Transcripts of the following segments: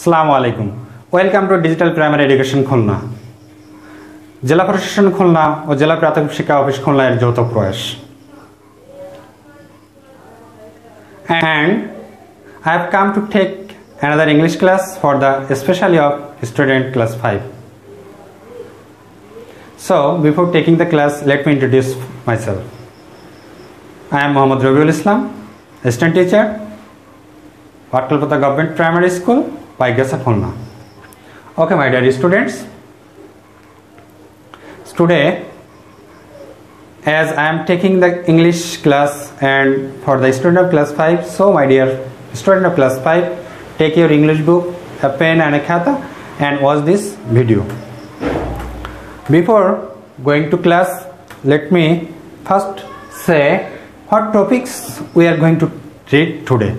আসসালামু আলাইকুম। Welcome to digital primary education Khulna. জেলা প্রশাসন খুলনা ও জেলা প্রাথমিক শিক্ষা অফিস খুলনা এর যৌথ প্রয়াস। And I have come to take another English class for the especially of student class 5. So before taking the class, let me introduce myself. I am Mohammad Rabiul Islam, assistant teacher, Patkalpata Government Primary School, Paigasa, Khulna. Okay, my dear students, today as I am taking the English class and for the student of class 5, so my dear student of class 5, take your English book, a pen and a khata and watch this video. Before going to class, let me first say what topics we are going to read today.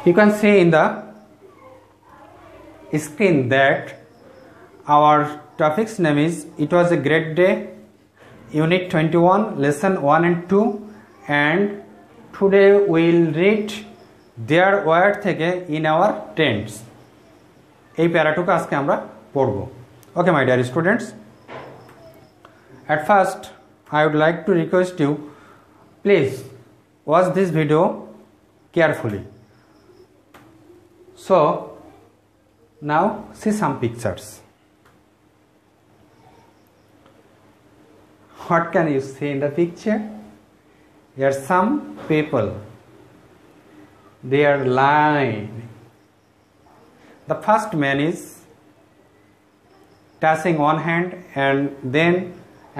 You can see in the screen that our topic's name is It Was a Great Day, Unit 21, Lesson 1 and 2, and today we will read There Were থেকে in our tents. এই প্যারাটুকু আজকে আমরা পড়ব। Okay, my dear students, at first I would like to request you, please watch this video carefully. So now see some pictures. What can you see in the picture? Here are some people. They are lying. The first man is touching one hand and then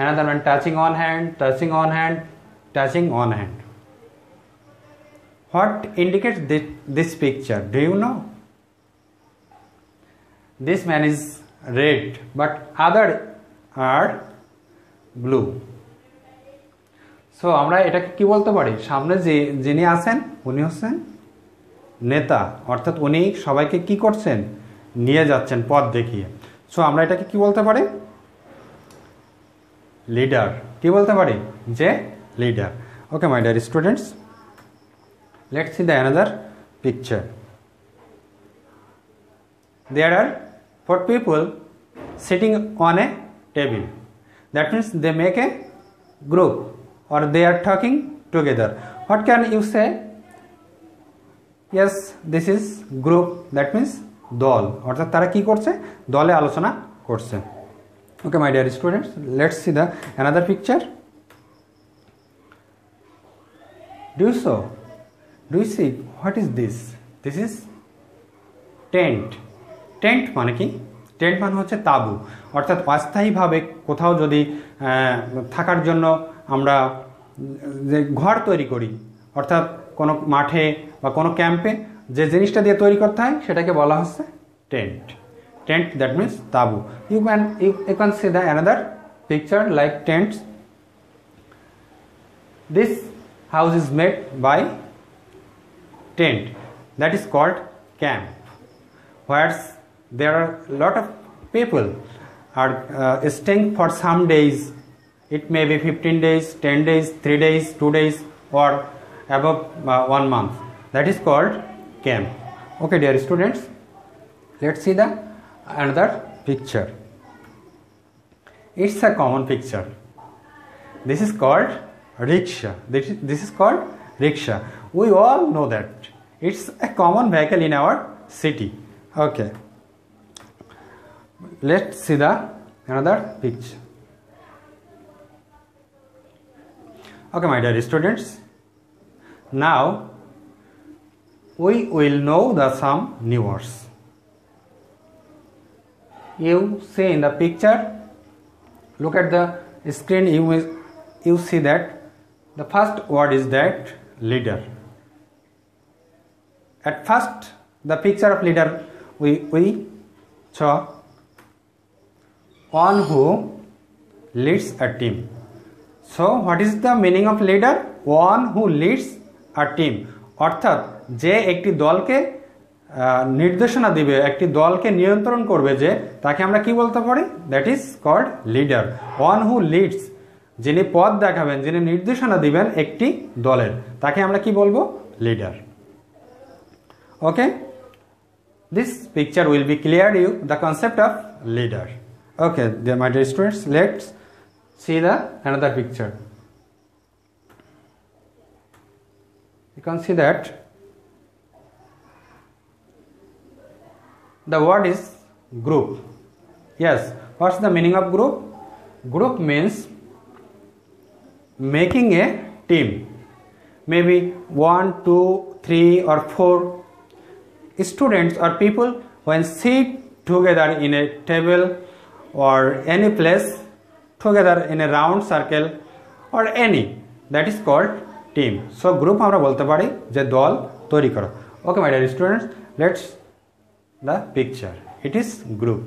another one touching one hand, touching one hand, touching one hand. What indicates this picture? Do you know? This man is red, but other are blue. So আমরা এটাকে কি বলতে পারি? সামনে যিনি আছেন উনি হচ্ছেন নেতা, অর্থাৎ উনি সবাইকে কি করছেন? নিয়ে যাচ্ছেন পথ দেখিয়ে। সো আমরা এটাকে কি বলতে পারি? লিডার। কি বলতে পারি? যে leader. Okay my dear students, let's see the another picture. There are 4 people sitting on a table. That means they make a group or they are talking together. What can you say? Yes, this is group. That means দল, অর্থাৎ তারা কি করছে? দলে আলোচনা করছে। Okay, my dear students, let's see the another picture. Do you see what is this? This is tent. Tent মানে কি? টেন্ট মানে হচ্ছে তাঁবু, অর্থাৎ অস্থায়ীভাবে কোথাও যদি থাকার জন্য আমরা যে ঘর তৈরি করি, অর্থাৎ কোনো মাঠে বা কোনো ক্যাম্পে যে জিনিসটা দিয়ে তৈরি করতে হয় সেটাকে বলা হচ্ছে টেন্ট। টেন্ট দ্যাট মিনস তাঁবু। You can see the another picture like tents. This house is made by tent, that is called camp, where there are a lot of people are staying for some days. It may be 15 days, 10 days, 3 days, 2 days or above 1 month. That is called camp. Okay, dear students, let's see the another picture. It's a common picture. This is called rickshaw. This is called rickshaw. We all know that it's a common vehicle in our city. Okay, let's see the another picture. Okay, my dear students, now we will know some new words. You see in the picture, look at the screen, you see that the first word is that leader. At first the picture of leader we saw one who leads a team. So what is the meaning of leader? One who leads a team, অর্থাৎ যে একটি দলকে নির্দেশনা দিবে, একটি দলকে নিয়ন্ত্রণ করবে, যে তাকে আমরা কি বলতে পারি? That is called leader. One who leads, যিনি পথ দেখাবেন, যিনি নির্দেশনা দিবেন একটি দলের, তাকে আমরা কি বলবো? Leader. Okay, This picture will be clear you the concept of leader. Okay, dear my dear students, let's see the another picture. You can see that the word is group. Yes, what's the meaning of group? Group means making a team. Maybe 1, 2, 3 or 4 students or people when sit together in a table or any place together in a round circle or any, that is called team. So group আমরা বলতে পারি যে দল তৈরি করা. Okay my dear students, let's the picture. It is group.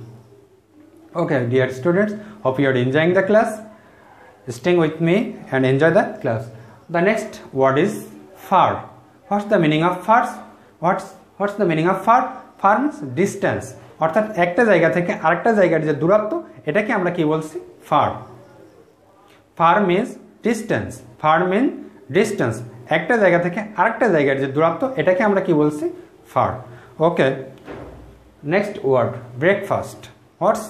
Okay dear students, hope you are enjoying the class. Staying with me and enjoy the class. The next word is far. What's the meaning of far? What's the meaning of far? Far means distance. অর্থাৎ একটা জায়গা থেকে আরেকটা জায়গার যে দূরত্ব এটাকে আমরা কি বলছি? Far. Far means distance. Far means distance. একটা জায়গা থেকে আরেকটা জায়গার যে দূরত্ব এটাকে আমরা কি বলছি? Fur. Okay. Next word, breakfast. What's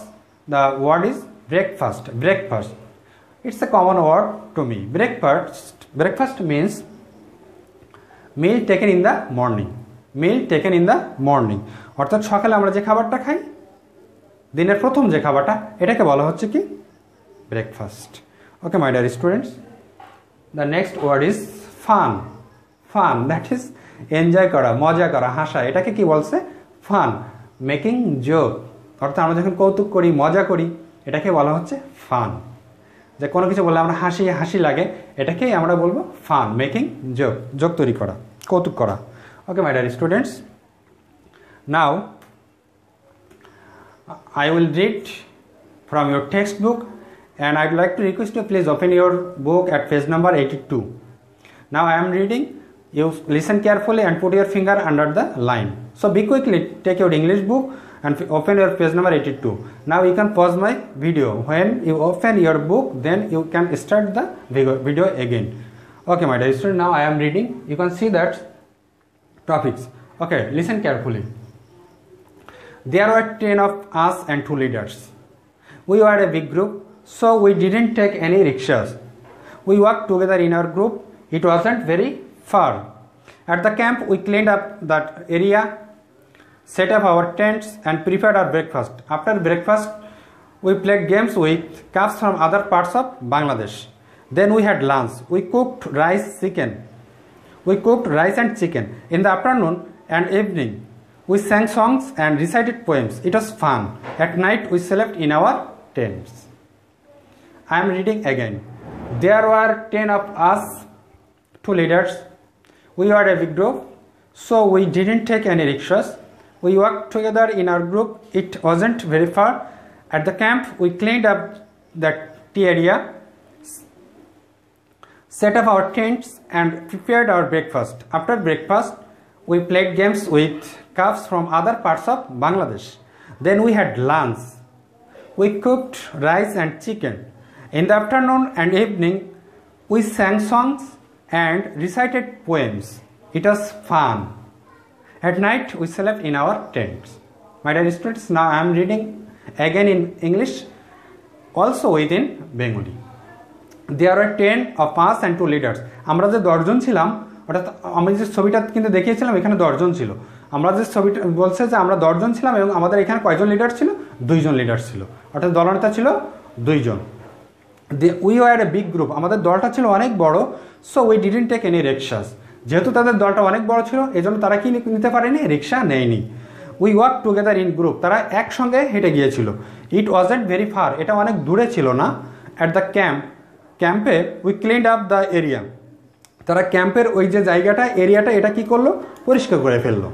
the word is breakfast? Breakfast. It's a common word to me. Breakfast means meal taken in the morning. Meal taken in the morning. অর্থাৎ সকালে আমরা যে খাবারটা খাই, দিনের প্রথম যে খাবারটা, এটাকে বলা হচ্ছে কি? Breakfast. Okay my dear students, the next word is fun. Fun that is enjoy করা, মজা করা, হাসা, এটাকে কি বলছে? ফান. মেকিং জোক, অর্থাৎ আমরা যখন কৌতুক করি, মজা করি, এটাকে বলা হচ্ছে ফান. যে কোনো কিছু বললে আমরা হাসি লাগে, এটাকেই আমরা বলবো ফান. মেকিং জোক, জোক তৈরি করা, কৌতুক করা. Okay my dear students, now I will read from your textbook and I would like to request you please open your book at page number 82. Now I am reading, you listen carefully and put your finger under the line. So be quickly, take your English book and open your page number 82. Now you can pause my video. When you open your book, then you can start the video again. Okay my dear students, now I am reading. You can see that topics. Okay, listen carefully. There were 10 of us and 2 leaders. We were a big group, so we didn't take any rickshaws. We walked together in our group. It wasn't very far. At the camp, we cleaned up that area, set up our tents and prepared our breakfast. After breakfast, we played games with calves from other parts of Bangladesh. Then we had lunch. We cooked rice and chicken. In the afternoon and evening, we sang songs and recited poems. It was fun. At night, we slept in our tents. I am reading again. There were 10 of us, 2 leaders. We were a big group, so we didn't take any rickshaws. We walked together in our group. It wasn't very far. At the camp, we cleaned up that tea area, set up our tents and prepared our breakfast. After breakfast, we played games with calves from other parts of Bangladesh. Then we had lunch. We cooked rice and chicken. In the afternoon and evening, we sang songs and recited poems. It was fun. At night, we slept in our tents. My dear students, now I am reading again in English, also within Bengali. There were 10 of us and 2 leaders. আমরা যে 10 জন ছিলাম, অর্থাৎ আমি যে ছবিটা কিন্তু দেখিয়েছিলাম এখানে 10 জন ছিল। আমরা যে ছবিটা বলছে যে আমরা 10 জন ছিলাম এবং আমাদের এখানে কয়জন লিডার ছিল? 2 জন লিডার ছিল। অর্থাৎ দলনেতা ছিল 2 জন। We were a big group. আমাদের দলটা ছিল অনেক বড়, so we didn't take any rickshaws. যেহেতু তাদের দলটা অনেক বড় ছিল, এজন্য তারা কি নিতে পারেনি? রিকশা নেয়নি। We walked together in group. তারা একসঙ্গে হেঁটে গিয়েছিল। It wasn't very far. এটা অনেক দূরে ছিল না। At the ক্যাম্পে we cleaned up the area. তারা ক্যাম্পের ওই যে জায়গাটা, এরিয়াটা, এটা কি করলো? পরিষ্কার করে ফেললো।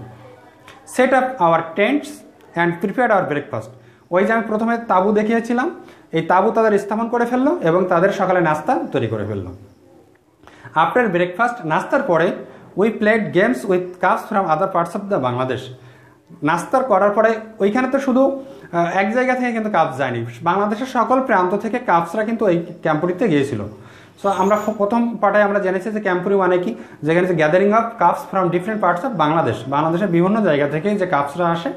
Set up our tents and prepared our breakfast. ওই যে আমি প্রথমে তাঁবু দেখিয়েছিলাম, এই তাঁবু তাদের স্থাপন করে ফেললো এবং তাদের সকালে নাস্তা তৈরি করে ফেললো। আফটার ব্রেকফাস্ট, নাস্তার পরে, we played games with cups from other parts of the Bangladesh. নাস্তার করার পরে ওইখানে তো শুধু এক জায়গা থেকে কিন্তু কাপস যায়নি, বাংলাদেশের সকল প্রান্ত থেকে কাপসরা কিন্তু এই ক্যাম্পটিতে গিয়েছিল। সো আমরা প্রথম পার্টে আমরা জেনেছি যে ক্যাম্পুরি মানে কি, যেখানে যে gathering of cups from different parts of Bangladesh, বাংলাদেশের বিভিন্ন জায়গা থেকে যে কাপসরা আসে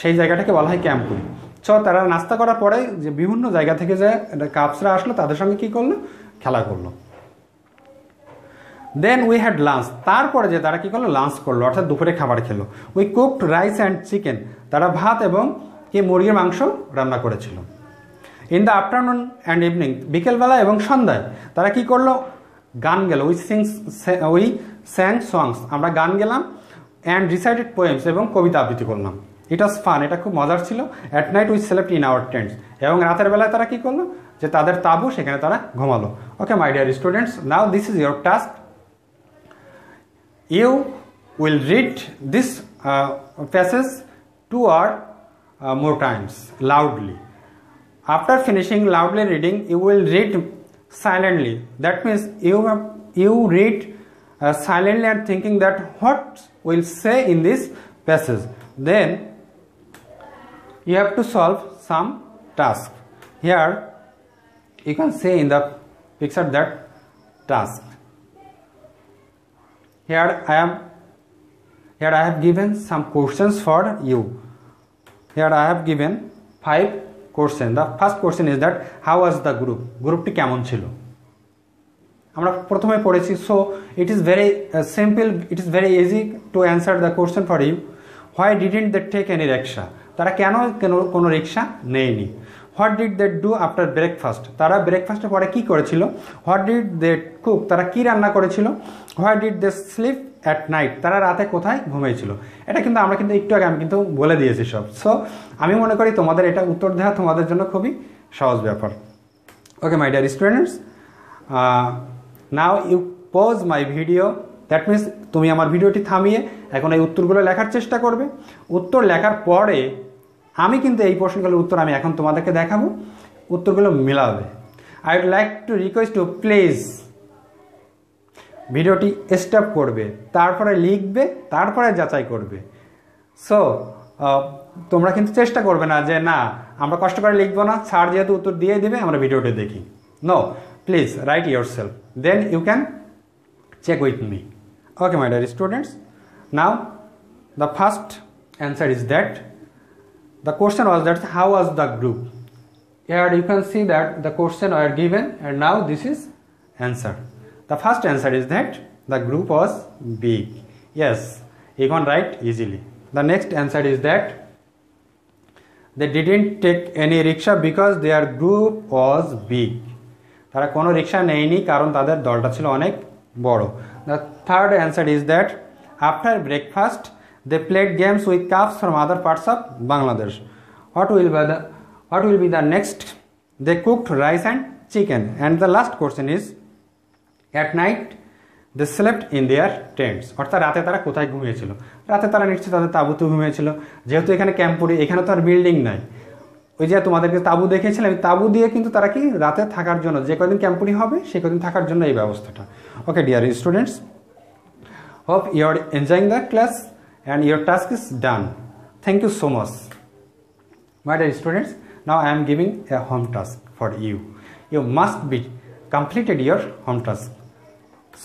সেই জায়গাটাকে বলা হয় ক্যাম্পুরি। সো তারা নাস্তা করার পরে যে বিভিন্ন জায়গা থেকে যে কাপসরা আসলো তাদের সঙ্গে কি করলো, খেলা করলো। দেন উই হ্যাড লাঞ্চ, তারপরে যে তারা কি করলো, লাঞ্চ করলো, অর্থাৎ দুপুরে খাবার খেলো। We cooked rice and chicken, তারা ভাত এবং কি মুরগির মাংস রান্না করেছিল। In the afternoon and evening, বিকেলবেলা এবং সন্ধ্যায় তারা কি করলো, গান গেল। উই স্যাং সংস, আমরা গান গেলাম। অ্যান্ড রিসাইটেড পোয়েমস, এবং কবিতা আবৃত্তি করলাম। ইট ওয়াজ ফান, এটা খুব মজার ছিল। At night we slept in our tents, এবং রাতের বেলায় তারা কি করলো, যে তাদের তাঁবু সেখানে তারা ঘুমালো। Okay my dear students, now this is your task. You will read this passage 2 or more times loudly. After finishing loudly reading, you will read silently. That means you read silently and thinking that what will say in this passage. Then you have to solve some task. Here you can see in the picture that task. Here I have given some questions for you. Here I have given 5 questions. The first question is that how was the group? গ্রুপটি কেমন ছিল? আমরা প্রথমে পড়েছি। So it is very simple, it is very easy to answer the question for you. Why didn't they take any rickshaw? তারা কেন কোনো rickshaw নেয়নি? What did they do after breakfast, তারা ব্রেকফাস্টের পরে কি করেছিল? হোয়াট ডিড দে কুক, তারা কি রান্না করেছিল? What did they sleep at night, তারা রাতে কোথায় ঘুমিয়েছিল? এটা কিন্তু আমরা কিন্তু একটু আগে আমি কিন্তু বলে দিয়েছি সব। সো আমি মনে করি তোমাদের এটা উত্তর দেওয়া তোমাদের জন্য খুবই সহজ ব্যাপার। Okay my dear students, now you pause my video. That means তুমি আমার ভিডিওটি থামিয়ে এখন এই উত্তরগুলো লেখার চেষ্টা করবে। উত্তর লেখার পরে আমি কিন্তু এই প্রশ্নগুলোর উত্তর আমি এখন তোমাদেরকে দেখাবো, উত্তরগুলো মিলাবে। I would like to request to please ভিডিওটি স্টপ করবে, তারপরে লিখবে, তারপরে যাচাই করবে। সো তোমরা কিন্তু চেষ্টা করবে না যে না আমরা কষ্ট করে লিখবো না, স্যার যেহেতু উত্তর দিয়ে দেবে আমরা ভিডিওটি দেখি। No, please write yourself, then you can check with me. Okay my dear students, now the first answer is that the question was that how was the group. Here you can see that the question were given and now this is answer. The first answer is that the group was big. Yes, you can write easily. The next answer is that they didn't take any rickshaw because their group was big. তারা কোনো rickshaw নেয়নি কারণ তাদের দলটা ছিল অনেক বড়। The third answer is that after breakfast they played games with cups from other parts of Bangladesh. What will be the next? They cooked rice and chicken. And the last question is at night they slept in their tents. অর্থাৎ রাতে তারা কোথায় ঘুমিয়েছিল? রাতে তারা নিশ্চয়ই তাদের তাঁবুতে ঘুমিয়েছিল। যেহেতু এখানে ক্যাম্পুরি, এখানে তো আর বিল্ডিং নাই। ওই যে তোমাদেরকে তাঁবু দেখিয়েছিলাম, তাঁবু দিয়ে কিন্তু তারা কি রাতে থাকার জন্য, যে কদিন ক্যাম্পুরি হবে সে কদিন থাকার জন্য এই ব্যবস্থাটা। Okay dear students, hope you are enjoying the class and your task is done. Thank you so much. My dear students, now I am giving a home task for you. You must be completed your home task.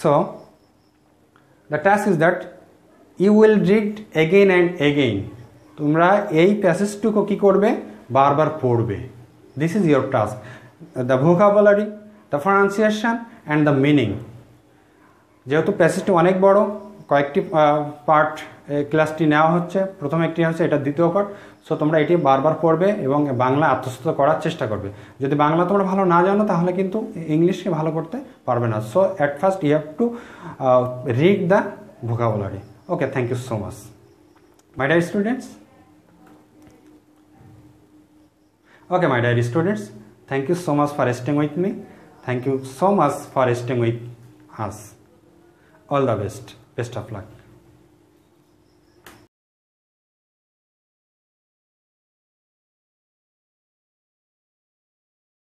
So the task is that you will read again and again. তোমরা এই প্যাসেজটুকু কি করবে? বারবার পড়বে। This is your task. The vocabulary, the pronunciation and the meaning. যেহেতু প্যাসেজটি অনেক বড়, কয়েকটি পার্ট ক্লাসটি নেওয়া হচ্ছে, প্রথম একটি হচ্ছে এটা দ্বিতীয় পার্ট। সো তোমরা এটি বারবার পড়বে এবং বাংলা আত্মস্থ করার চেষ্টা করবে। যদি বাংলা তোমরা ভালো না জানো তাহলে কিন্তু ইংলিশকে ভালো করতে পারবে না। So at first you have to read the vocabulary. Okay, thank you so much my dear students. Okay my dear students, thank you so much for staying with me, thank you so much for staying with us. All the best. Best of luck.